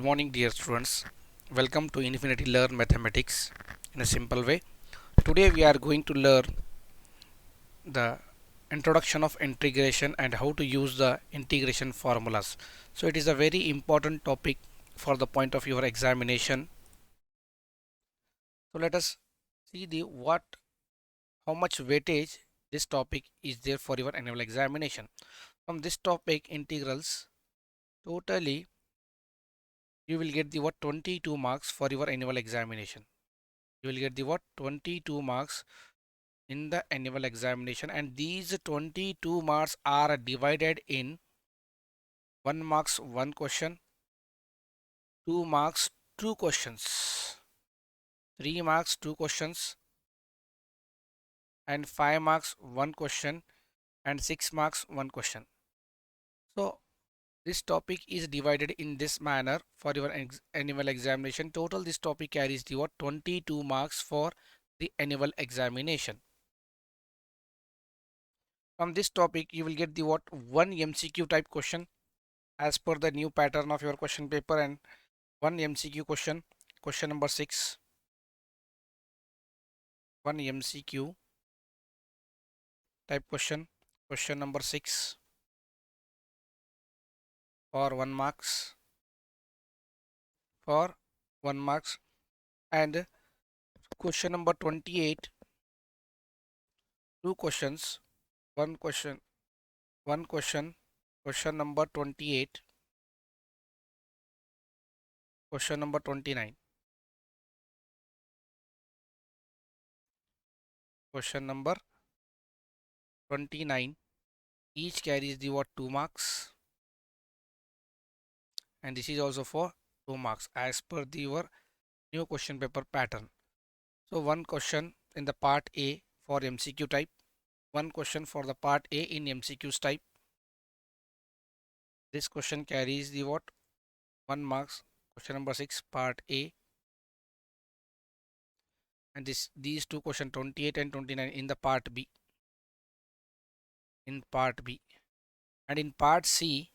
morning, dear students. Welcome to Infinity Learn Mathematics in a simple way. Today we are going to learn the introduction of integration and how to use the integration formulas. So it is a very important topic for the point of your examination. So let us see the how much weightage this topic is there for your annual examination. From this topic integrals, totally you will get the 22 marks for your annual examination. You will get the 22 marks in the annual examination, and these 22 marks are divided in 1 marks 1 question, 2 marks 2 questions, 3 marks 2 questions, and 5 marks 1 question, and 6 marks 1 question. So this topic is divided in this manner for your annual examination. Total this topic carries the 22 marks for the annual examination. From this topic you will get the one MCQ type question as per the new pattern of your question paper, and one MCQ question, question number 6, one MCQ type question, question number 6 for 1 marks, for 1 marks, and question number 28, 2 questions, one question, one question, question number 28, question number 29, question number 29, each carries the 2 marks, and this is also for 2 marks as per your new question paper pattern. So one question in the part A for MCQ type, one question for the part A in MCQs type. This question carries the 1 marks, question number 6 part A, and these two questions 28 and 29 in the part B, in part B, and in part C,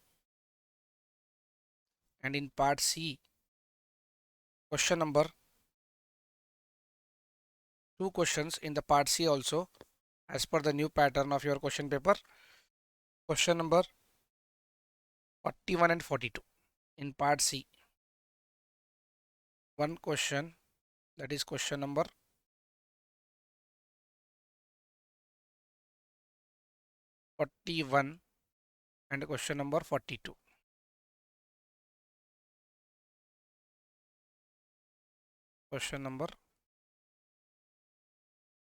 question number 2 questions in the part C also as per the new pattern of your question paper, question number 41 and 42 in part C. One question, that is question number 41 and question number 42. Question number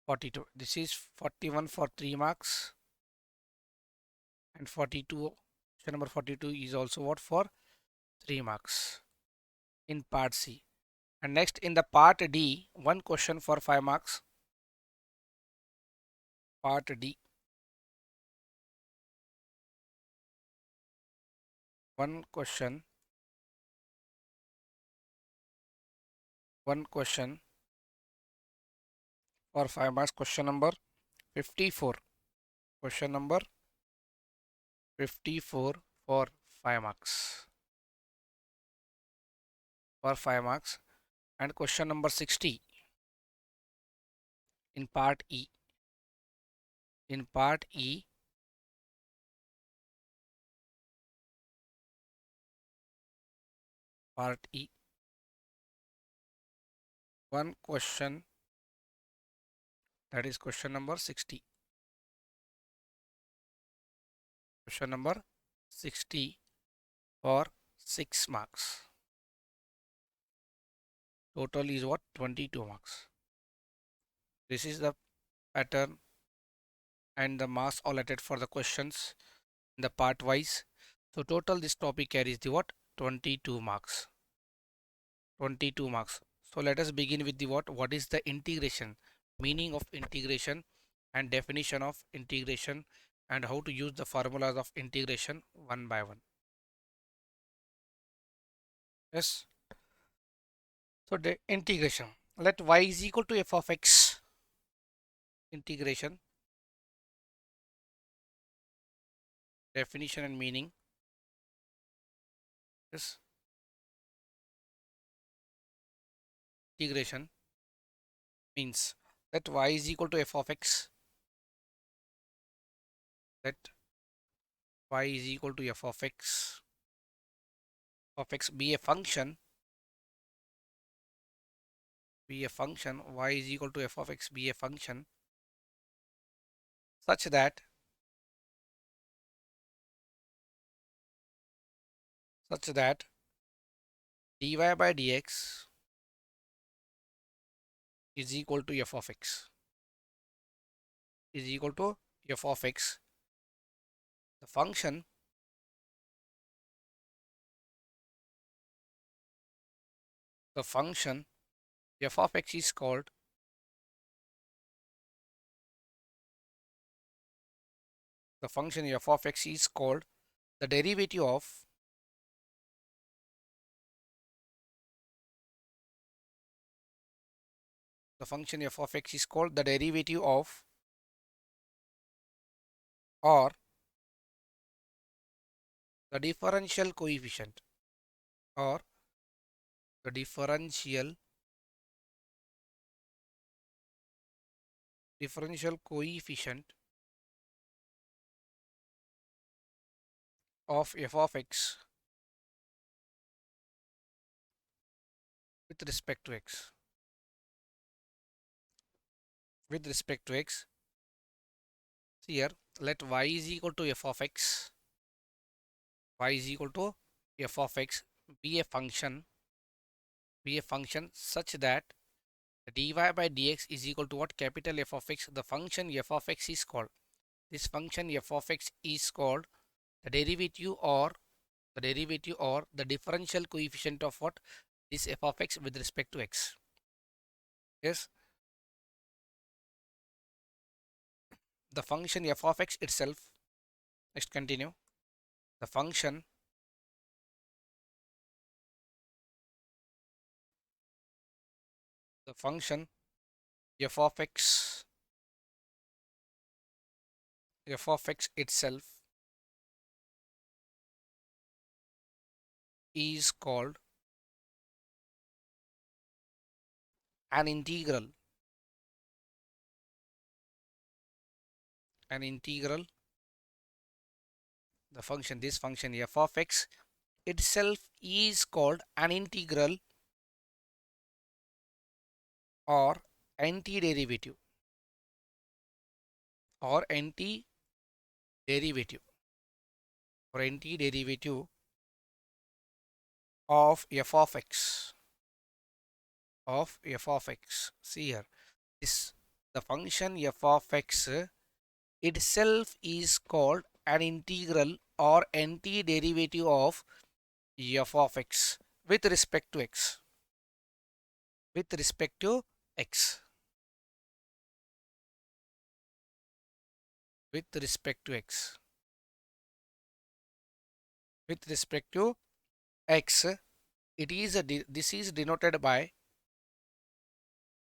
42. This is 41 for 3 marks, and 42, question number 42 is also for 3 marks in part C. And next in the part D, one question for 5 marks, part D, one question for 5 marks, question number 54, question number 54 for 5 marks, and question number 60 in part E, in part E, part E, one question, that is question number 60, question number 60 for 6 marks. Total is 22 marks. This is the pattern and the marks allotted for the questions in the part wise. So total this topic carries the 22 marks. 22 marks. So let us begin with the what is the integration, meaning of integration and definition of integration, and how to use the formulas of integration one by one. Yes. So the integration, let y is equal to f of x, integration, definition and meaning. Yes. integration means that y is equal to f of x, that y is equal to f of x be a function, y is equal to f of x be a function such that dy by dx is equal to f of x, is equal to f of x. The function f of x is called the derivative of the function f of x is called the derivative of or the differential coefficient or the differential coefficient of f of x with respect to x. With respect to x, here let y is equal to f of x, y is equal to f of x be a function such that dy by dx is equal to what? Capital F of x. The function f of x is called, this function f of x is called the derivative or the differential coefficient of what? This f of x with respect to x. Yes, the function f of x itself. Next, continue. The function f of x itself is called an integral. This function f of x itself is called an integral or antiderivative or antiderivative of f of x See here, this the function f of x itself is called an integral or antiderivative of f of x with respect to x. With respect to x. With respect to x. With respect to x, it is a this is denoted by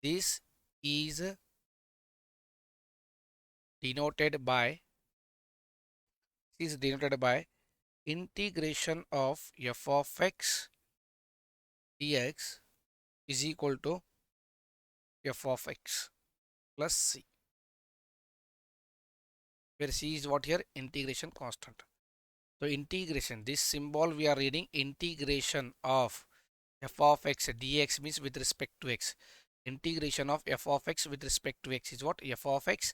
this is denoted by integration of f of x dx is equal to f of x plus c, where c is what here? Integration constant. So integration, this symbol we are reading integration of f of x dx means with respect to x. Integration of f of x with respect to x is what? F of x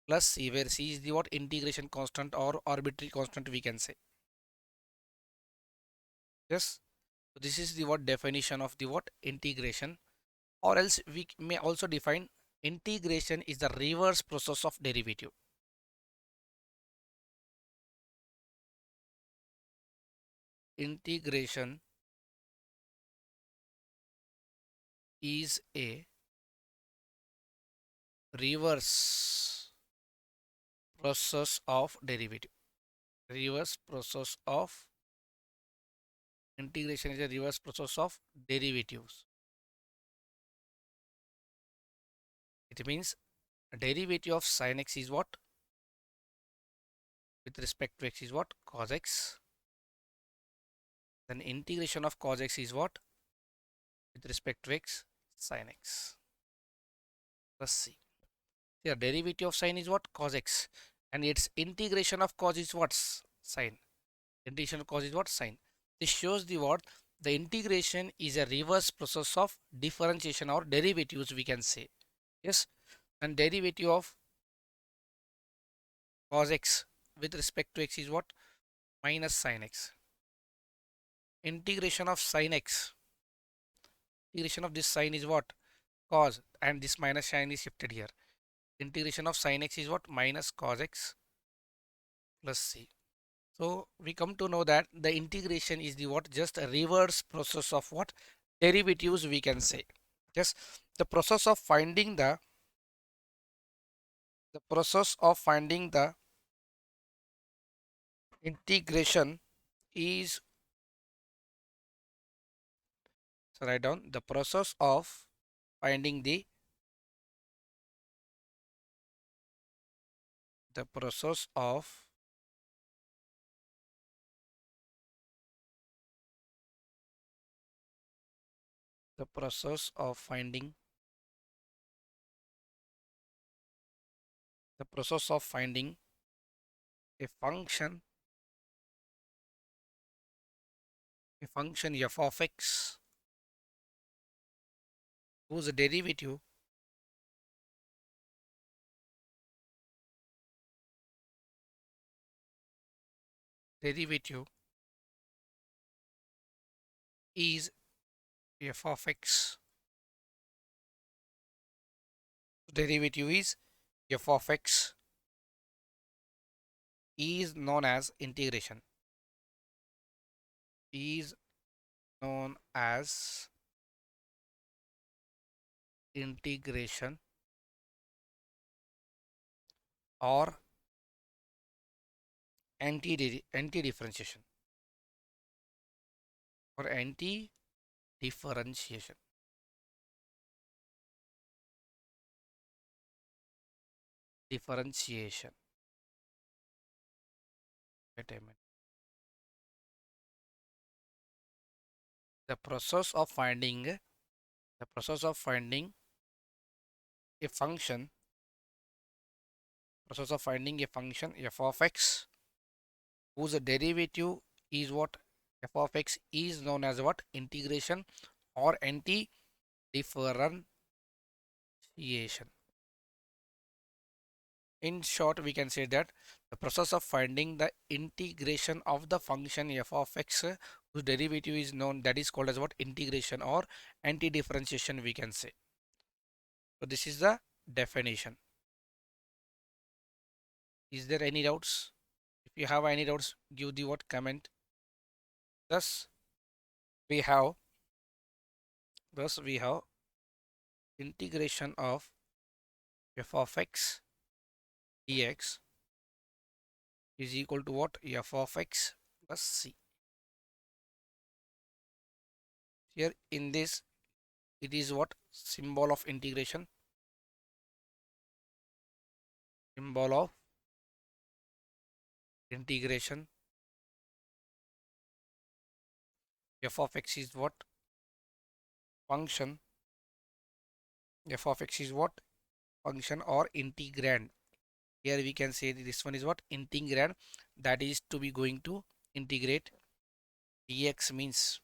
plus c, where c is the what? Integration constant or arbitrary constant we can say. Yes. So this is the what definition of the what? Integration. Or else we may also define integration is the reverse process of derivative. Integration is a reverse process of derivative. Reverse process of integration is a reverse process of derivatives. It means a derivative of sin x is what? With respect to x is what? Cos x. Then integration of cos x is what? With respect to x, Sin x plus c. Here derivative of sin is what? Cos x. And its integration of cos is what? Sin. Integration of cos is what? Sin. This shows the what? The integration is a reverse process of differentiation or derivatives we can say. Yes. And derivative of cos x with respect to x is what? Minus sin x. Integration of sin x. Integration of this sin is what? Cos, and this minus sign is shifted here. Integration of sin x is what? Minus cos x plus c. So we come to know that the integration is the what? Just a reverse process of what? Derivatives we can say. Yes, the process of finding the process of finding the integration is, so write down the process of finding the process of the process of finding the process of finding a function f of x whose derivative is f of x, derivative is f of x is known as integration, is known as integration or anti differentiation or differentiation differentiation. Wait a minute. The process of finding a function f of x whose derivative is what? F of x is known as what? Integration or anti-differentiation. In short, we can say that the process of finding the integration of the function f of x whose derivative is known, that is called as what? Integration or anti-differentiation we can say. So this is the definition. Is there any doubts? If you have any doubts, give the what? Comment. Thus we have integration of f of x dx is equal to what? F of x plus c. Here in this, it is what? Symbol of integration, symbol of integration. F of x is what? Function. F of x is what? Function or integrand. Here we can say this one is what? Integrand, that is to be going to integrate. Dx means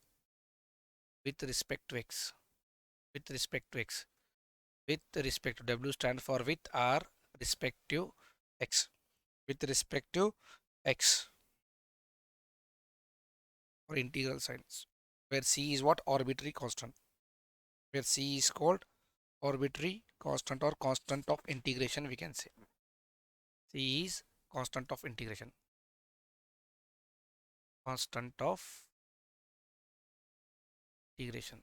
with respect to x, with respect to x, with respect to w stands for with r respective x, with respect to x, or integral signs, where c is what? Arbitrary constant, where c is called arbitrary constant or constant of integration we can say. C is constant of integration, constant of integration.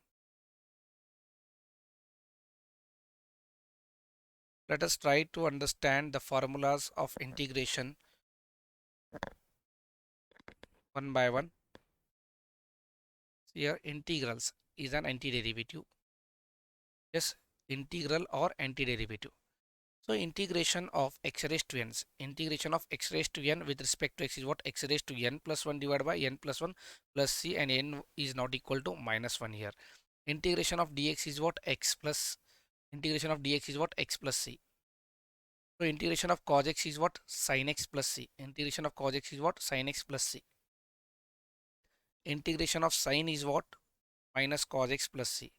Let us try to understand the formulas of integration one by one. Here integrals is an antiderivative. Yes, integral or antiderivative. So integration of x raised to n. Integration of x raised to n with respect to x is what? X raised to n plus 1 divided by n plus 1 plus c, and n is not equal to minus 1 here. Integration of dx is what? X plus, integration of dx is what? X plus c. So integration of cos x is what? Sin x plus c. Integration of cos x is what? Sin x plus c. Integration of sin is what? Minus cos x plus c.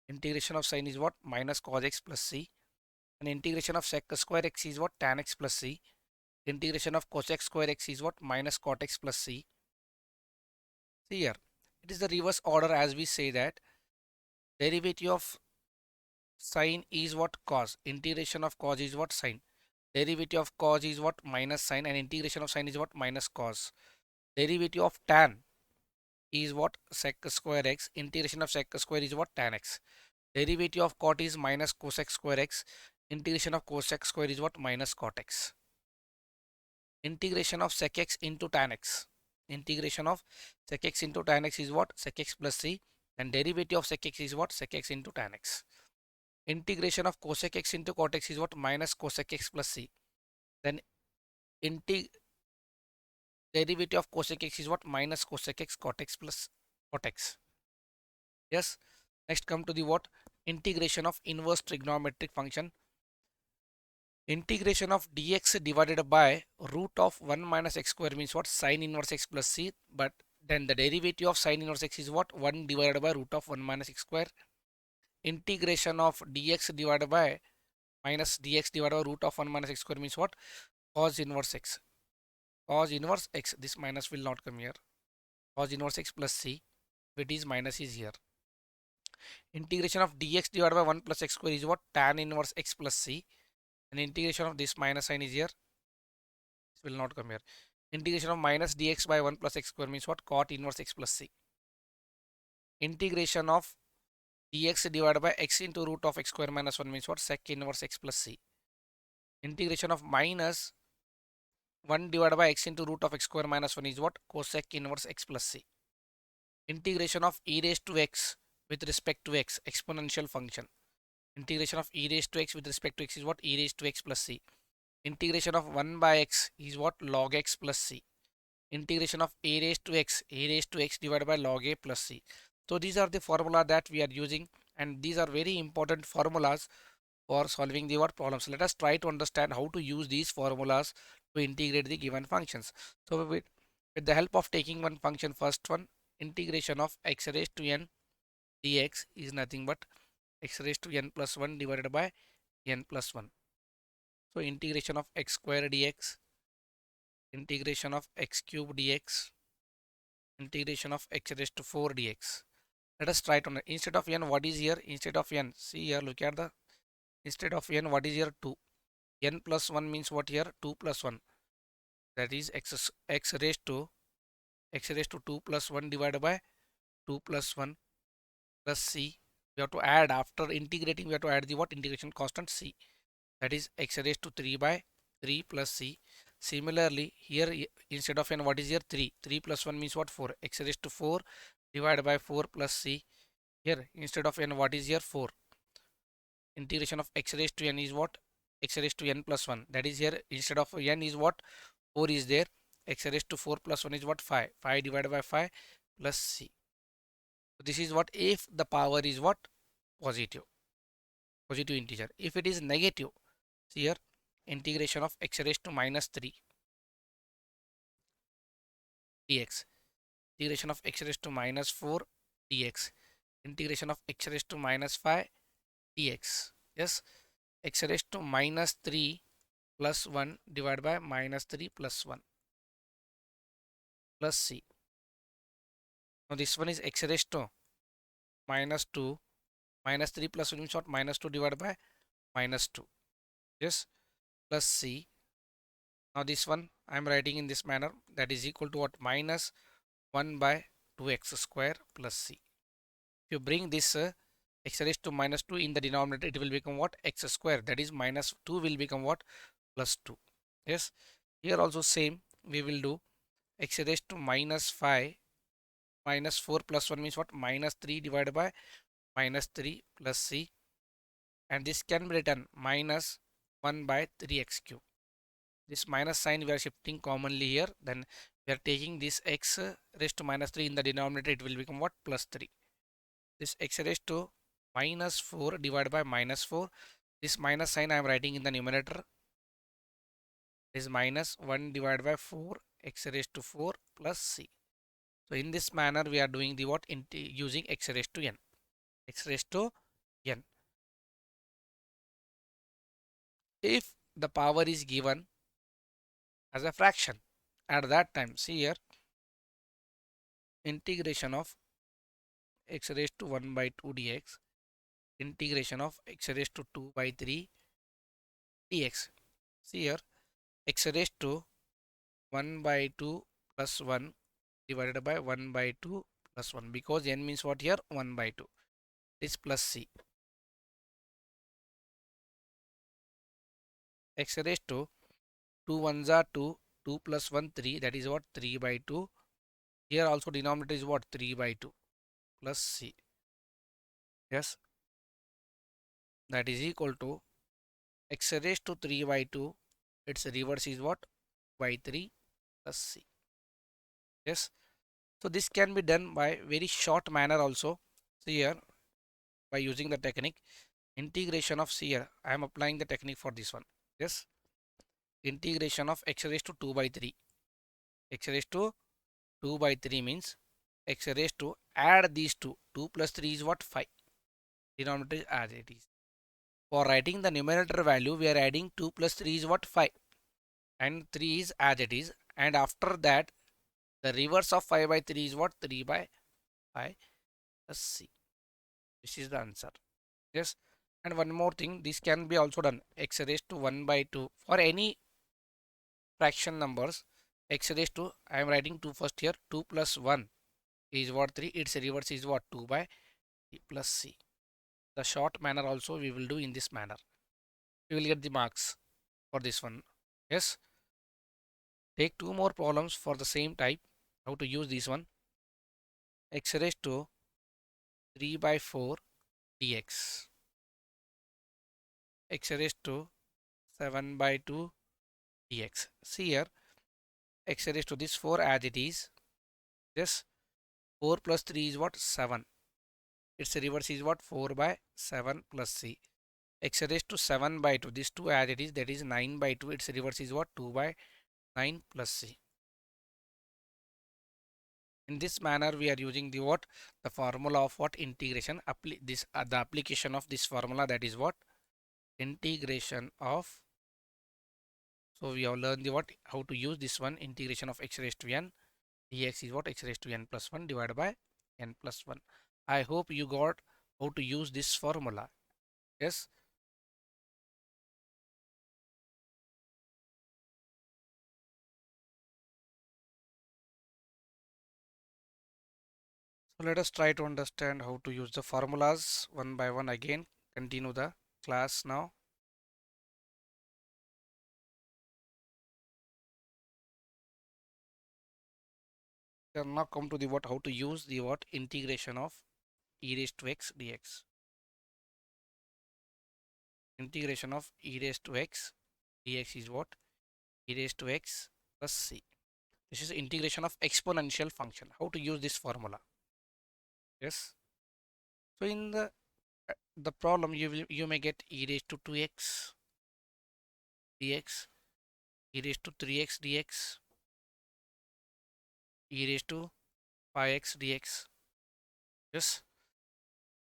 Integration of sin is what? Minus cos x plus c. And integration of sec square x is what? Tan x plus c. Integration of cosec square x is what? Minus cot x plus c. See here, it is the reverse order as we say that derivative of sine is what? Cos. Integration of cos is what? Sine. Derivative of cos is what? Minus sine, and integration of sine is what? Minus cos. Derivative of tan is what? Sec square x. Integration of sec square is what? Tan x. Derivative of cot is minus cosec square x. Integration of cosec square is what? Minus cot x. Integration of sec x into tan x. Integration of sec x into tan x is what? Sec x plus c. And derivative of sec x is what? Sec x into tan x. Integration of cosec x into cot x is what? Minus cosec x plus c. Then derivative of cosec x is what? Minus cosec x cot x plus cot x. Yes. Next come to the what? Integration of inverse trigonometric function. Integration of dx divided by root of 1 minus x square means what? Sin inverse x plus c. But then the derivative of sin inverse x is what? 1 divided by root of 1 minus x square. Integration of dx divided by minus dx divided by root of 1 minus x square means what? Cos inverse x. Cos inverse x. This minus will not come here. Cos inverse x plus c. It is minus is here. Integration of dx divided by 1 plus x square is what? Tan inverse x plus c. And integration of this minus sign is here. This will not come here. Integration of minus dx by 1 plus x square means what? Cot inverse x plus c. Integration of dx divided by x into root of x square minus 1 means what? Sec inverse x plus c. Integration of minus 1 divided by x into root of x square minus 1 is what? Cosec inverse x plus c. Integration of e raised to x with respect to x, exponential function. Integration of e raised to x with respect to x is what? E raised to x plus c. Integration of 1 by x is what? Log x plus c. Integration of a raised to x divided by log a plus c. So these are the formula that we are using, and these are very important formulas for solving the what problems. Let us try to understand how to use these formulas to integrate the given functions. So with the help of taking one function, first one, integration of x raised to n dx is nothing but x raised to n plus 1 divided by n plus 1. So integration of x square dx, integration of x cube dx, integration of x raised to 4 dx. Let us try to, instead of n, what is here? Instead of n, see here, look at the, instead of n, what is here? 2. N plus 1 means what here? 2 plus 1. That is x raised to 2 plus 1 divided by 2 plus 1 plus c. We have to add, after integrating, we have to add the what? Integration constant c. That is x raised to 3 by 3 plus c. Similarly, here instead of n, what is here? 3. 3 plus 1 means what? 4. X raised to 4 divided by 4 plus c. Here instead of n, what is here? 4. Integration of x raised to n is what? X raised to n plus 1. That is here instead of n is what? 4 is there. X raised to 4 plus 1 is what? 5. 5 divided by 5 plus c. So this is what if the power is what? Positive. Positive integer. If it is negative, see here, integration of x raised to minus 3 dx. Integration of x raised to minus 4 dx. Integration of x raised to minus 5 dx. Yes, x raised to minus 3 plus 1 divided by minus 3 plus 1 plus c. Now this one is x raised to minus 2, minus 3 plus 1 means what? Minus 2 divided by minus 2. Yes, plus c. Now this one I am writing in this manner, that is equal to what? Minus 1 by 2x square plus c. If you bring this x raised to minus 2 in the denominator, it will become what? X square. That is minus 2 will become what? Plus 2. Yes, here also same we will do. X raised to minus 5 minus 4 plus 1 means what? Minus 3 divided by minus 3 plus c, and this can be written minus 1 by 3x cube. This minus sign we are shifting commonly here, then we are taking this x raised to minus 3 in the denominator, it will become what? Plus 3. This x raised to minus 4 divided by minus 4. This minus sign I am writing in the numerator is minus 1 divided by 4 x raised to 4 plus c. So in this manner we are doing the what using x raised to n. X raised to n. If the power is given as a fraction, at that time, see here, integration of x raised to 1 by 2 dx, integration of x raised to 2 by 3 dx. See here, x raised to 1 by 2 plus 1 divided by 1 by 2 plus 1, because n means what here? 1 by 2. This plus c. X raised to 2 ones are 2, 2 plus 1 3, that is what? 3 by 2. Here also denominator is what? 3 by 2 plus c. Yes, that is equal to x raised to 3 by 2, its reverse is what? By 3 plus c. Yes, so this can be done by very short manner also. See here, by using the technique integration of, see here, I am applying the technique for this one. Yes, integration of x raised to 2 by 3. X raised to 2 by 3 means x raised to add these two. 2 plus 3 is what? 5. Denominator is as it is. For writing the numerator value, we are adding 2 plus 3 is what? 5. And 3 is as it is. And after that, the reverse of 5 by 3 is what? 3 by 5 plus c. This is the answer. Yes. And one more thing, this can be also done. X raised to 1 by 2. For any fraction numbers, x raised to, I am writing 2 first here. 2 plus 1 is what? 3. Its reverse is what? 2 by 3 plus c. The short manner also we will do in this manner. We will get the marks for this one. Yes. Take two more problems for the same type. How to use this one? X raised to 3 by 4 dx. X raised to 7 by 2 dx. See here, x raised to this 4 as it is. This 4 plus 3 is what? 7. Its reverse is what? 4 by 7 plus c. X raised to 7 by 2. This 2 as it is, that is 9 by 2. Its reverse is what? 2 by 9 plus c. In this manner, we are using the what? The formula of what? Integration. The application of this formula, that is what? Integration of. So we have learned the what? How to use this one. Integration of x raised to n dx is what? X raised to n plus 1 divided by n plus 1. I hope you got how to use this formula. Yes. So let us try to understand how to use the formulas one by one again. Continue the class now. We will now come to the what? How to use the what? Integration of e raised to x dx. Integration of e raised to x dx is what? E raised to x plus c. This is integration of exponential function. How to use this formula? Yes. So in the problem you may get e raised to 2x dx, e raised to 3x dx, e raised to 5x dx. Yes.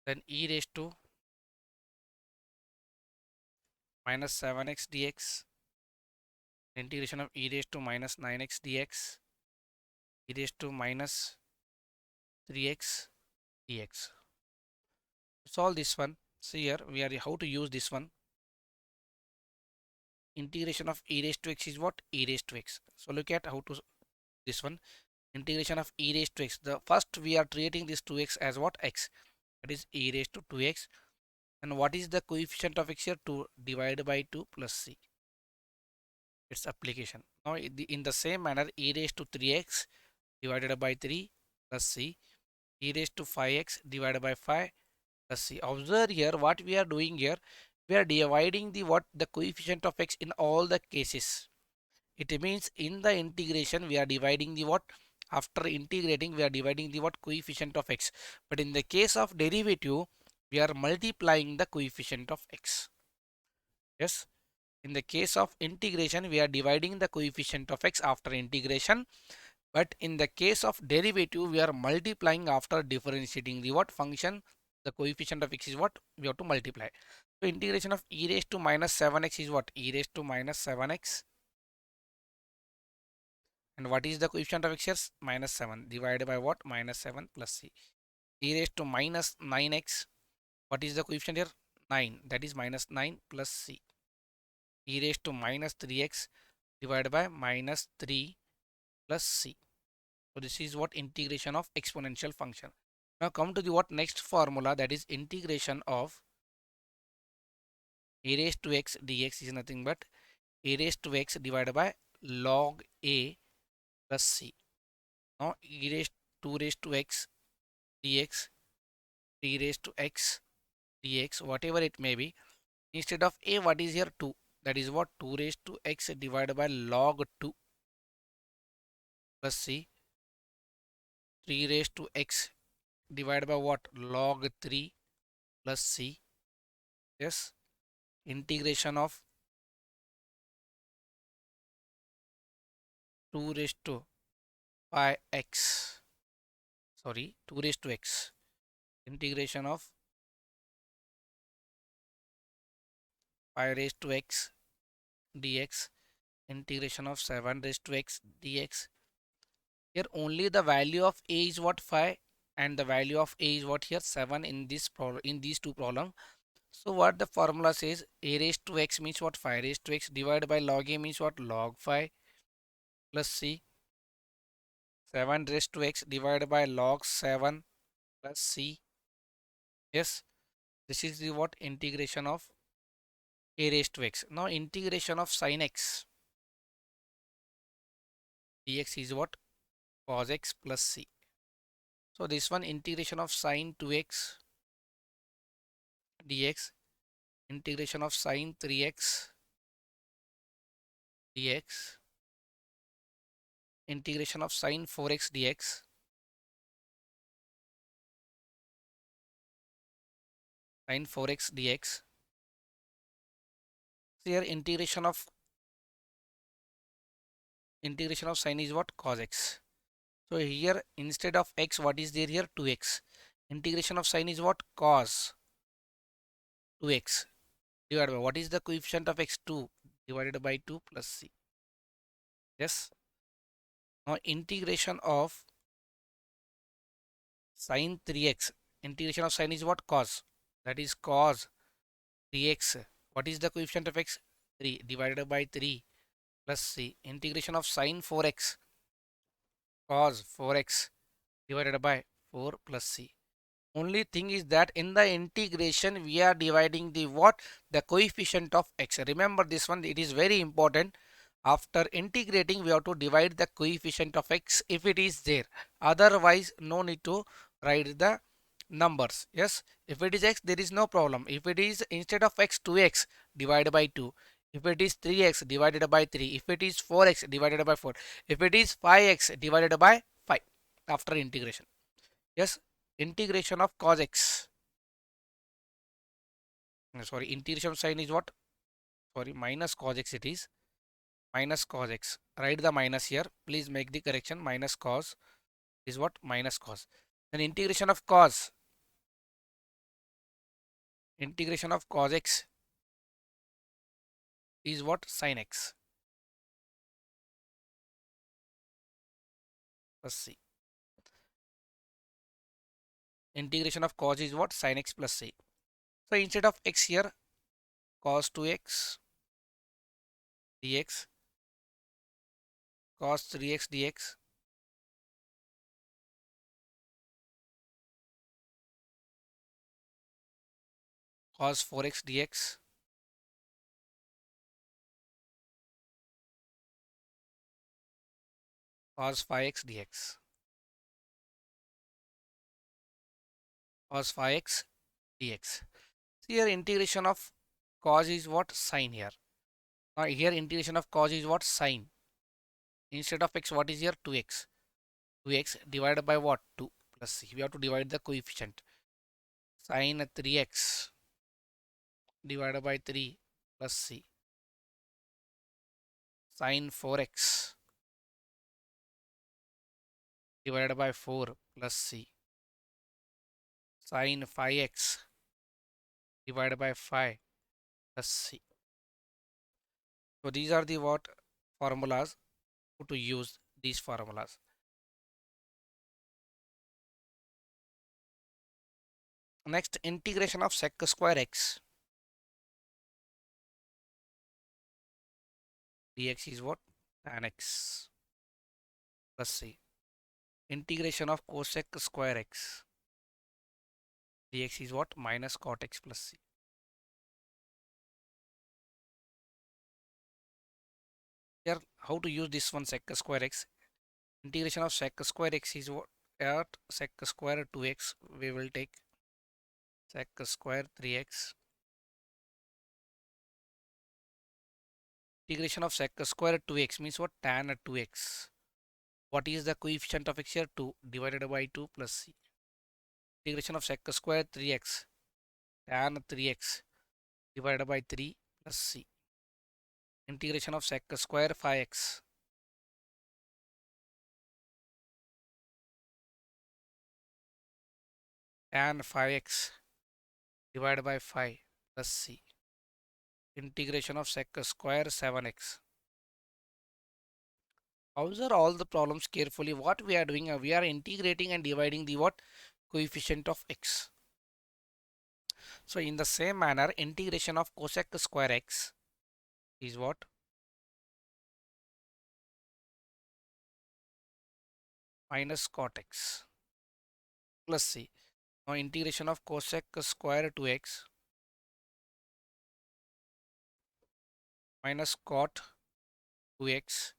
Then e raised to minus 7x dx, integration of e raised to minus 9x dx, e raised to minus 3x dx. Solve this one. See here, we are how to use this one. Integration of e raised to x is what? E raised to x. So look at how to this one. Integration of e raised to x. The first we are treating this 2x as what? X. That is e raised to 2x. And what is the coefficient of x here? 2 divided by 2 plus c. Its application. Now in the same manner, e raised to 3x divided by 3 plus c, e raised to 5x divided by 5 plus c. Observe here what we are doing here. We are dividing the what? The coefficient of x in all the cases. It means in the integration we are dividing the what? after integrating we are dividing the what coefficient of x, but in the case of derivative we are multiplying the coefficient of x. Yes, in the case of integration we are dividing the coefficient of x after integration, but in the case of derivative we are multiplying after differentiating the what function. The coefficient of x is what we have to multiply. So integration of e raised to minus 7x is what? E raised to minus 7x. And what is the coefficient of x here? Minus 7 divided by what? Minus 7 plus c. E raised to minus 9x. What is the coefficient here? 9. That is minus 9 plus c. E raised to minus 3x divided by minus 3 plus c. So this is what integration of exponential function. Now come to the what next formula, that is integration of a raised to x dx is nothing but a raised to x divided by log a plus c. Now e raised 2 raised to x dx, 3 raised to x dx, whatever it may be. Instead of a, what is here? 2. That is what? 2 raised to x divided by log 2 plus c. 3 raised to x divided by what? Log 3 plus c. Yes. Integration of 2 raised to 5x. Sorry, 2 raised to x. Integration of 5 raised to x dx. Integration of 7 raised to x dx. Here only the value of a is what? 5, and the value of a is what here? 7 in this problem, in these two problems. So what the formula says, a raised to x means what? 5 raised to x divided by log a means what? Log 5 plus c. 7 raised to x divided by log 7 plus c. Yes, this is the what? Integration of a raised to x. Now integration of sin x dx is what? Cos x plus c. So this one integration of sin 2x dx, integration of sin 3x dx, integration of sin 4x dx, sin 4x dx. So here integration of sin is what? Cos x. So here instead of x, what is there here? 2x. Integration of sin is what? Cos 2x divided by what is the coefficient of x? 2 divided by 2 plus c. Yes. Now integration of sin 3x. Integration of sin is what? Cos. That is cos 3x. What is the coefficient of x? 3 divided by 3 plus c. Integration of sin 4x. Cos 4x divided by 4 plus c. Only thing is that in the integration we are dividing the what? The coefficient of x. Remember this one, it is very important. After integrating we have to divide the coefficient of x if it is there. Otherwise no need to write the numbers. Yes, if it is x there is no problem. If it is instead of x 2x divided by 2. If it is 3x divided by 3. If it is 4x divided by 4. If it is 5x divided by 5 after integration. Yes, integration of cos x. Sorry, integration of sin is what? Sorry, minus cos x it is. Minus cos x. Write the minus here. Please make the correction. Minus cos is what? Minus cos. Then integration of cos. Integration of cos x is what? Sin x plus c. Integration of cos is what? Sin x plus c. So instead of x here, cos 2x dx, cos 3x dx, cos 4x dx, cos 5x dx, cos 5x dx. So here integration of cos is what? Sin here. Now here integration of cos is what? Sin. Instead of x, what is here? 2x. 2x divided by what? 2 plus c. We have to divide the coefficient. Sine 3x divided by 3 plus c. Sine 4x divided by 4 plus c. Sine 5x divided by 5 plus c. So these are the what formulas to use these formulas. Next, integration of sec square x dx is what? Tan x plus c. Integration of cosec square x dx is what? Minus cot x plus c. Here, how to use this one sec square x? Integration of sec square x is what? At sec square 2x, we will take sec square 3x. Integration of sec square 2x means what? Tan 2x. What is the coefficient of x here? 2 divided by 2 plus c. Integration of sec square 3x. Tan 3x divided by 3 plus c. Integration of sec square 5x. Tan 5x divided by 5 plus c. Integration of sec square 7x. Observe all the problems carefully. What we are doing, we are integrating and dividing the what? Coefficient of x. So in the same manner, integration of cosec square x is what? Minus cot x plus c. Now integration of cosec square 2x minus cot 2x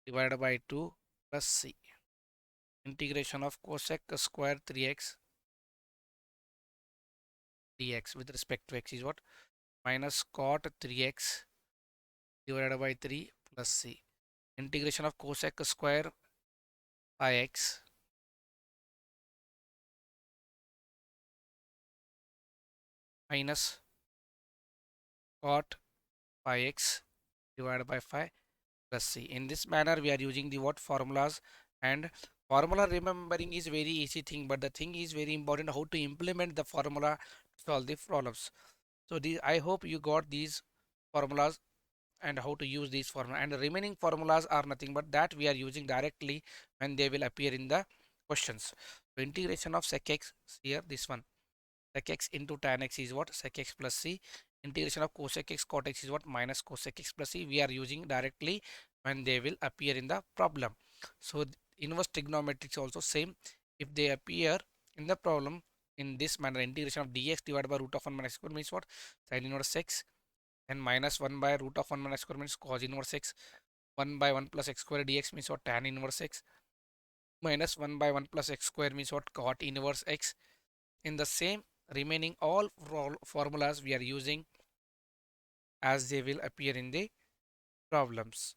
divided by 2 plus c. Integration of cosec square 3x dx with respect to x is what? Minus cot 3x divided by 3 plus c. Integration of cosec square 5x minus cot 5x divided by 5 plus c. In this manner, we are using the what formulas, and formula remembering is very easy thing, but the thing is very important how to implement the formula to solve the problems. So I hope you got these formulas and how to use these formula, and the remaining formulas are nothing but that we are using directly when they will appear in the questions. So integration of sec x here, this one sec x into tan x is what? Sec x plus c. Integration of cosec x cot x is what? Minus cosec x plus c. We are using directly when they will appear in the problem. So inverse trigonometrics also same. If they appear in the problem in this manner, integration of dx divided by root of 1 minus square means what? Sin inverse x, and minus 1 by root of 1 minus square means cos inverse x. 1 by 1 plus x square dx means what? Tan inverse x. Minus 1 by 1 plus x square means what? Cot inverse x. In the same remaining all formulas we are using as they will appear in the problems.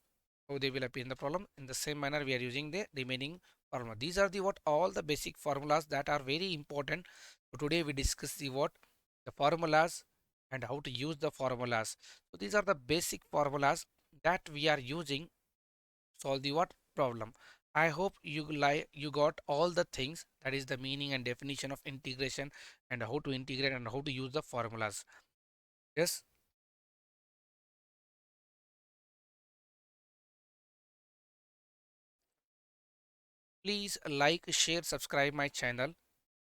How they will appear in the problem, in the same manner we are using the remaining formula. These are the what all the basic formulas that are very important. So today we discuss the what the formulas and how to use the formulas. So these are the basic formulas that we are using solve the what problem. I hope you got all the things, that is the meaning and definition of integration and how to integrate and how to use the formulas. Yes, please like, share, subscribe my channel,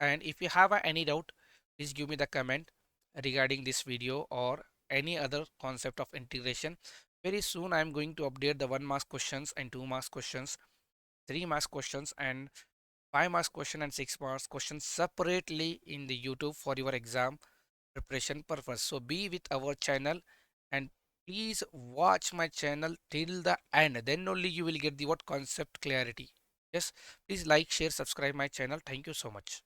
and if you have any doubt, please give me the comment regarding this video or any other concept of integration. Very soon I am going to update the 1 marks questions and 2 marks questions, 3 marks questions and 5 marks question and 6 marks questions separately in the YouTube for your exam preparation purpose. So be with our channel and please watch my channel till the end. Then only you will get the what concept clarity. Yes, please like, share, subscribe my channel. Thank you so much.